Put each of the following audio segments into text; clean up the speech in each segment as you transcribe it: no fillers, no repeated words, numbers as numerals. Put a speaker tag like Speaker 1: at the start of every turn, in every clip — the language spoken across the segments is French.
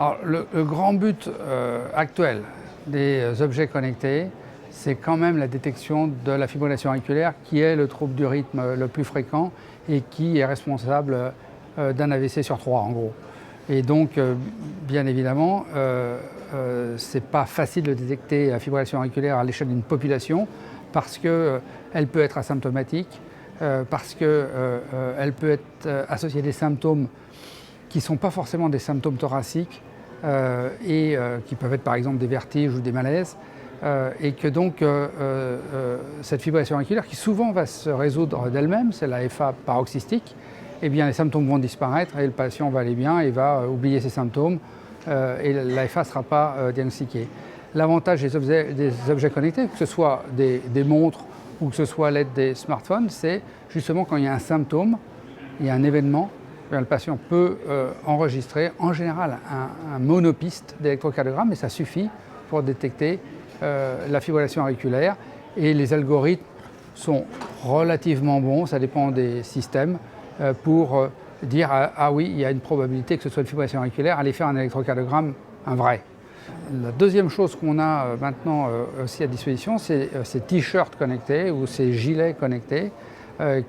Speaker 1: Alors, le grand but actuel des objets connectés, c'est quand même la détection de la fibrillation auriculaire, qui est le trouble du rythme le plus fréquent et qui est responsable d'un AVC sur 3, en gros. Et donc, bien évidemment, c'est pas facile de détecter la fibrillation auriculaire à l'échelle d'une population parce qu'elle peut être asymptomatique, parce qu'elle peut être associée à des symptômes qui ne sont pas forcément des symptômes thoraciques et qui peuvent être par exemple des vertiges ou des malaises, et que donc cette fibrillation auriculaire, qui souvent va se résoudre d'elle-même, c'est la FA paroxystique, eh bien les symptômes vont disparaître et le patient va aller bien et va oublier ses symptômes et la FA ne sera pas diagnostiquée. L'avantage des objets connectés, que ce soit des montres ou que ce soit à l'aide des smartphones, c'est justement quand il y a un symptôme, il y a un événement, le patient peut enregistrer en général un monopiste d'électrocardiogramme et ça suffit pour détecter la fibrillation auriculaire. Et les algorithmes sont relativement bons, ça dépend des systèmes, pour dire ah oui, il y a une probabilité que ce soit une fibrillation auriculaire, allez faire un électrocardiogramme, un vrai. La deuxième chose qu'on a maintenant aussi à disposition, c'est ces t-shirts connectés ou ces gilets connectés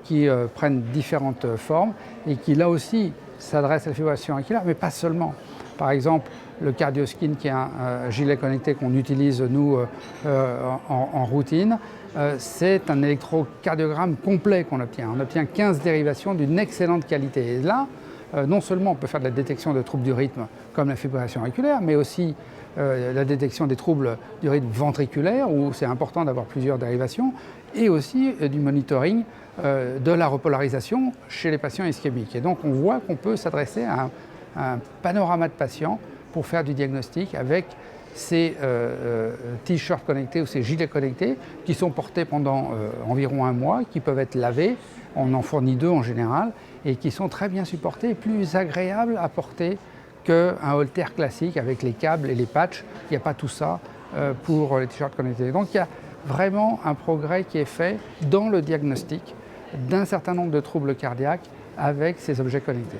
Speaker 1: qui prennent différentes formes et qui là aussi s'adressent à la fibrillation auriculaire, mais pas seulement. Par exemple, le CardioSkin, qui est un gilet connecté qu'on utilise nous en routine, c'est un électrocardiogramme complet qu'on obtient. On obtient 15 dérivations d'une excellente qualité. Et là, non seulement on peut faire de la détection de troubles du rythme comme la fibrillation auriculaire, mais aussi la détection des troubles du rythme ventriculaire, où c'est important d'avoir plusieurs dérivations, et aussi du monitoring de la repolarisation chez les patients ischémiques. Et donc on voit qu'on peut s'adresser à un panorama de patients pour faire du diagnostic avec ces t-shirts connectés ou ces gilets connectés qui sont portés pendant environ un mois, qui peuvent être lavés, on en fournit 2 en général, et qui sont très bien supportés et plus agréables à porter qu'un holter classique avec les câbles et les patchs. Il n'y a pas tout ça pour les t-shirts connectés. Donc il y a vraiment un progrès qui est fait dans le diagnostic d'un certain nombre de troubles cardiaques avec ces objets connectés.